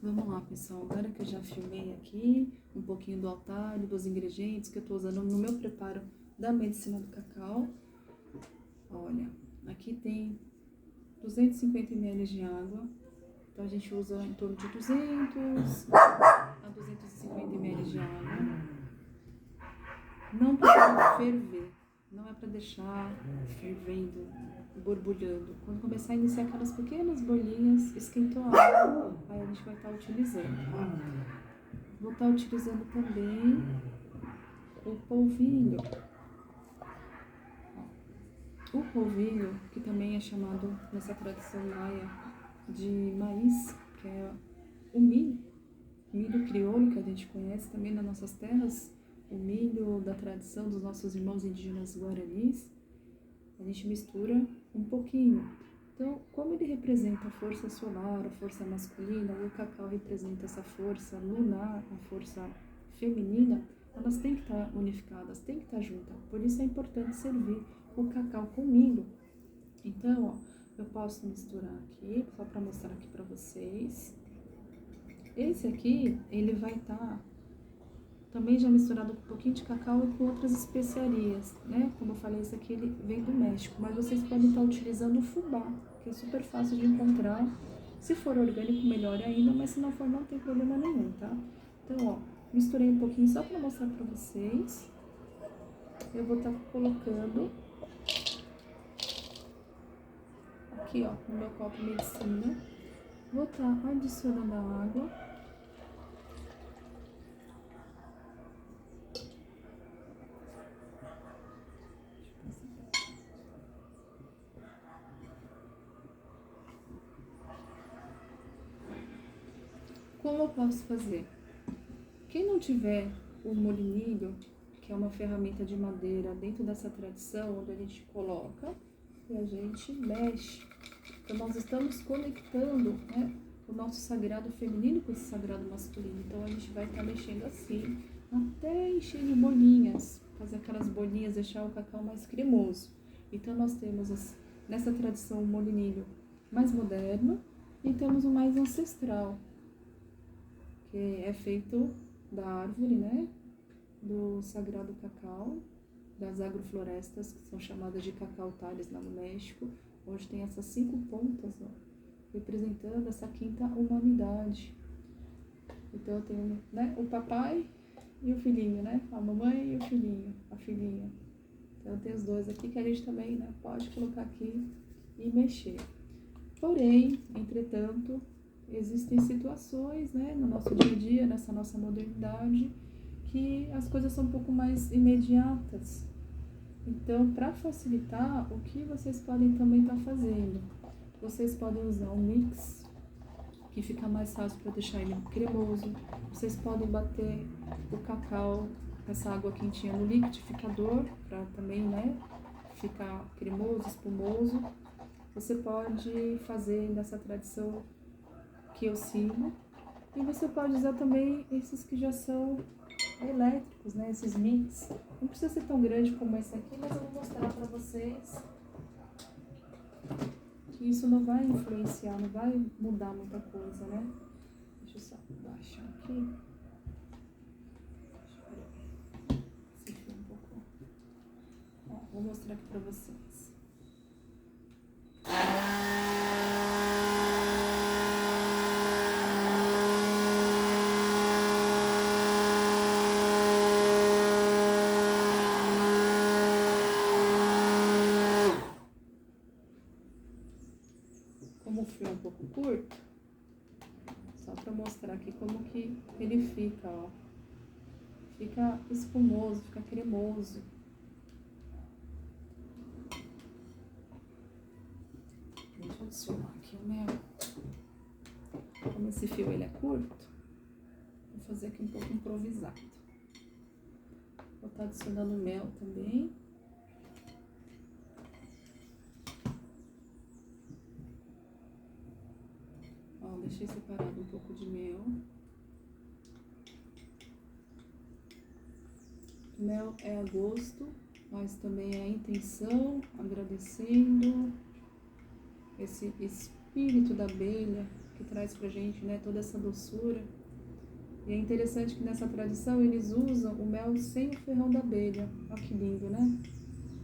Vamos lá, pessoal. Agora que eu já filmei aqui um pouquinho do altar e dos ingredientes que eu tô usando no meu preparo da medicina do cacau. Olha, aqui tem 250 ml de água. Então a gente usa em torno de 200 a 250 ml de água. Não precisa ferver. Não é para deixar fervendo, borbulhando. Quando começar a iniciar aquelas pequenas bolinhas, esquentou a água, aí a gente vai estar utilizando. Vou estar utilizando também o polvilho. O polvilho, que também é chamado nessa tradição maia de maíz, que é o milho crioulo que a gente conhece também nas nossas terras, o milho da tradição dos nossos irmãos indígenas guaranis, a gente mistura um pouquinho. Então, como ele representa a força solar, a força masculina, e o cacau representa essa força lunar, a força feminina, elas têm que estar unificadas, têm que estar juntas. Por isso é importante servir o cacau com milho. Então, ó, eu posso misturar aqui, só para mostrar aqui para vocês. Esse aqui, ele vai estar também já misturado com um pouquinho de cacau e com outras especiarias, né? Como eu falei, esse aqui ele vem do México, mas vocês podem estar utilizando o fubá, que é super fácil de encontrar. Se for orgânico, melhor ainda, mas se não for, não tem problema nenhum, tá? Então, ó, misturei um pouquinho só para mostrar para vocês. Eu vou estar colocando aqui, ó, no meu copo medicina. Vou estar adicionando a água. Como eu posso fazer? Quem não tiver o molinilho, que é uma ferramenta de madeira dentro dessa tradição, onde a gente coloca e a gente mexe. Então, nós estamos conectando, né, o nosso sagrado feminino com esse sagrado masculino. Então, a gente vai estar mexendo assim, até encher de bolinhas, fazer aquelas bolinhas, deixar o cacau mais cremoso. Então, nós temos nessa tradição o molinilho mais moderno e temos o mais ancestral, que é feito da árvore, né, do sagrado cacau, das agroflorestas, que são chamadas de cacau-talhas lá no México, onde tem essas 5 pontas, ó, representando essa quinta humanidade. Então eu tenho, né, o papai e o filhinho, né, a mamãe e o filhinho, a filhinha. Então tem os dois aqui que a gente também, né, pode colocar aqui e mexer. Porém, entretanto, existem situações, né, no nosso dia a dia, nessa nossa modernidade, que as coisas são um pouco mais imediatas. Então, para facilitar, o que vocês podem também estar fazendo? Vocês podem usar um mix, que fica mais fácil para deixar ele cremoso. Vocês podem bater o cacau, essa água quentinha no liquidificador, para também, né, ficar cremoso, espumoso. Você pode fazer nessa tradição que eu sigo, e você pode usar também esses que já são elétricos, né, esses mix. Não precisa ser tão grande como esse aqui, mas eu vou mostrar para vocês que isso não vai influenciar, não vai mudar muita coisa, né? Deixa eu só baixar aqui. Esse aqui um pouco. Ó, vou mostrar aqui para vocês. Como o fio é um pouco curto, só para mostrar aqui como que ele fica, ó. Fica espumoso, fica cremoso. Deixa eu adicionar aqui o mel. Como esse fio ele é curto, vou fazer aqui um pouco improvisado. Vou estar adicionando mel também. Ó, deixei separado um pouco de mel. Mel é a gosto, mas também é a intenção, agradecendo esse espírito da abelha que traz pra gente, né, toda essa doçura. E é interessante que nessa tradição eles usam o mel sem o ferrão da abelha. Olha que lindo, né?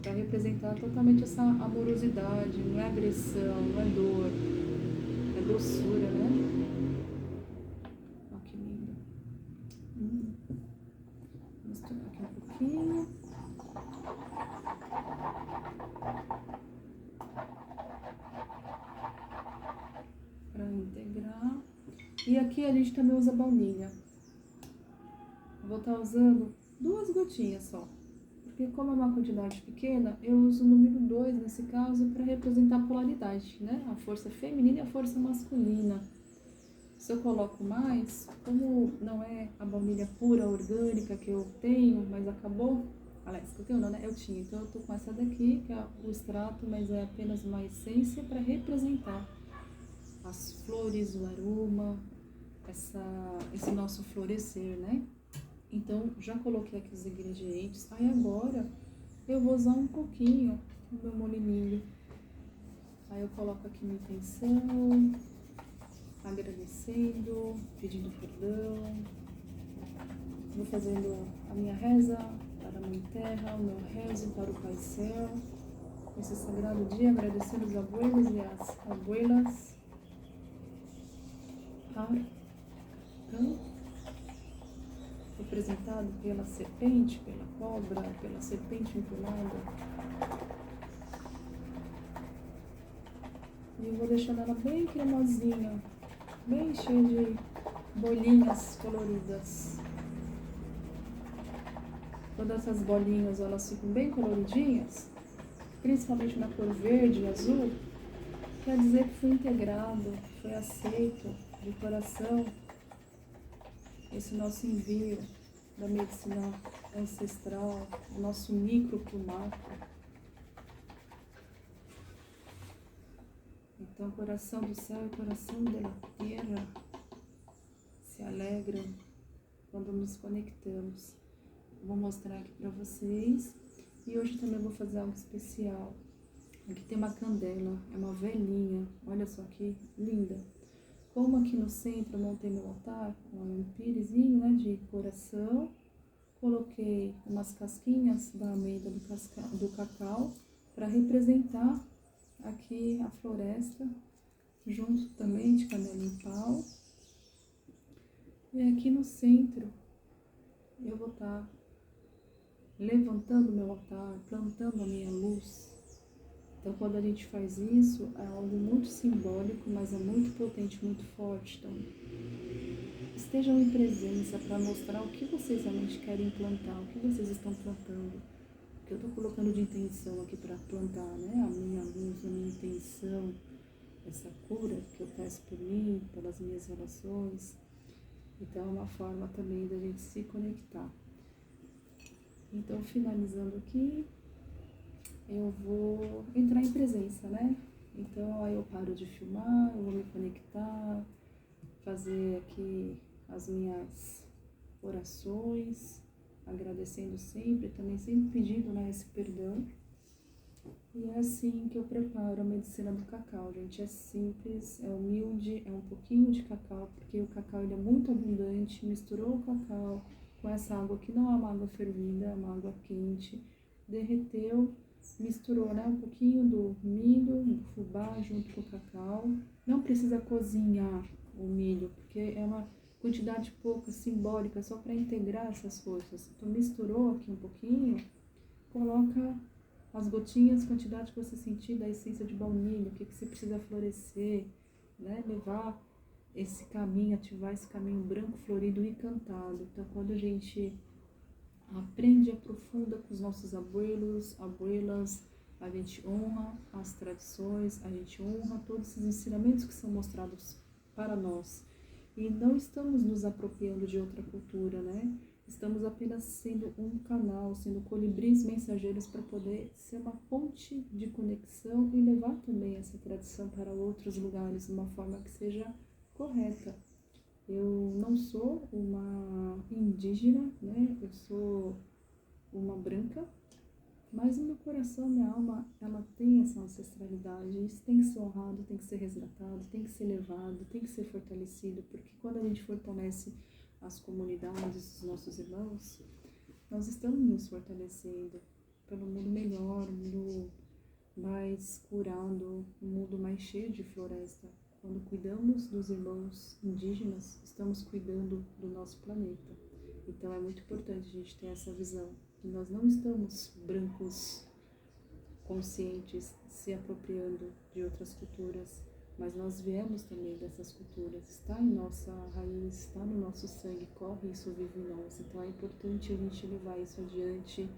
Para representar totalmente essa amorosidade, não é agressão, não é dor, é doçura, né? Olha que lindo. Vou misturar aqui um pouquinho. Para integrar. E aqui a gente também usa baunilha. Vou estar usando 2 gotinhas só. Porque como é uma quantidade pequena, eu uso o número 2 nesse caso para representar a polaridade, né? A força feminina e a força masculina. Se eu coloco mais, como não é a baunilha pura, orgânica que eu tenho, mas acabou, aliás, que eu tenho não, né? Eu tinha, então eu tô com essa daqui, que é o extrato, mas é apenas uma essência para representar as flores, o aroma, esse nosso florescer, né? Então, já coloquei aqui os ingredientes. Aí agora, eu vou usar um pouquinho do meu molinilho. Aí eu coloco aqui minha intenção, agradecendo, pedindo perdão. Vou fazendo a minha reza para a Mãe Terra, o meu rezo para o Pai Céu. Esse sagrado dia, agradecendo os abuelos e as abuelas. Representado pela serpente, pela cobra, pela serpente empolada. E eu vou deixando ela bem cremosinha, bem cheia de bolinhas coloridas. Quando essas bolinhas elas ficam bem coloridinhas, principalmente na cor verde e azul, quer dizer que foi integrado, foi aceito de coração esse nosso envio da medicina ancestral, o nosso micro pro macro. Então, coração do céu e coração da terra se alegram quando nos conectamos. Vou mostrar aqui para vocês. E hoje também vou fazer algo especial. Aqui tem uma candela, é uma velhinha, olha só que linda. Como aqui no centro eu montei meu altar, um pirezinho, né, de coração, coloquei umas casquinhas da amêndoa do cacau para representar aqui a floresta, junto também de canela em pau. E aqui no centro eu vou estar levantando meu altar, plantando a minha luz. Então, quando a gente faz isso, é algo muito simbólico, mas é muito potente, muito forte. Então, estejam em presença para mostrar o que vocês realmente querem plantar, o que vocês estão plantando. O que eu estou colocando de intenção aqui para plantar, né? A minha luz, a minha intenção, essa cura que eu peço por mim, pelas minhas relações. Então, é uma forma também da gente se conectar. Então, finalizando aqui, eu vou entrar em presença, né? Então, aí eu paro de filmar, eu vou me conectar, fazer aqui as minhas orações, agradecendo sempre, também sempre pedindo, né, esse perdão. E é assim que eu preparo a medicina do cacau, gente. É simples, é humilde, é um pouquinho de cacau, porque o cacau ele é muito abundante. Misturou o cacau com essa água que não é uma água fervida, é uma água quente, derreteu, misturou, né, um pouquinho do milho, do fubá junto com o cacau. Não precisa cozinhar o milho, porque é uma quantidade pouca, simbólica, só para integrar essas forças. Então misturou aqui um pouquinho, coloca as gotinhas, quantidade que você sentir da essência de baunilha, o que você precisa florescer, né, levar esse caminho, ativar esse caminho branco, florido e cantado. Então, quando a gente aprende e aprofunda com os nossos abuelos, abuelas, a gente honra as tradições, a gente honra todos esses ensinamentos que são mostrados para nós. E não estamos nos apropriando de outra cultura, né? Estamos apenas sendo um canal, sendo colibris mensageiros para poder ser uma ponte de conexão e levar também essa tradição para outros lugares de uma forma que seja correta. Eu não sou uma indígena, né? Eu sou uma branca Mas o meu coração, minha alma, ela tem essa ancestralidade. Isso tem que ser honrado, tem que ser resgatado, tem que ser levado, tem que ser fortalecido, porque quando a gente fortalece as comunidades, os nossos irmãos, nós estamos nos fortalecendo pelo mundo melhor, um mundo mais curado, um mundo mais cheio de floresta. Quando cuidamos dos irmãos indígenas, estamos cuidando do nosso planeta. Então é muito importante a gente ter essa visão, que nós não estamos brancos conscientes se apropriando de outras culturas, mas nós viemos também dessas culturas, está em nossa raiz, está no nosso sangue, corre, isso vive em nós. Então é importante a gente levar isso adiante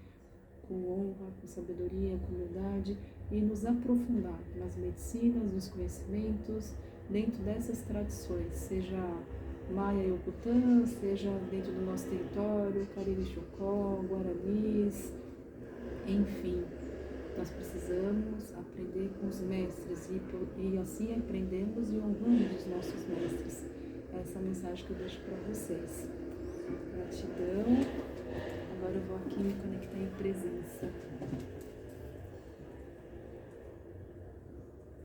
com honra, com sabedoria, com humildade e nos aprofundar nas medicinas, nos conhecimentos, dentro dessas tradições, seja Maia e Ocutã, seja dentro do nosso território, Cariri Chocó, Guaranis, enfim. Nós precisamos aprender com os mestres e assim aprendemos e honramos os nossos mestres. Essa é a mensagem que eu deixo para vocês. Gratidão.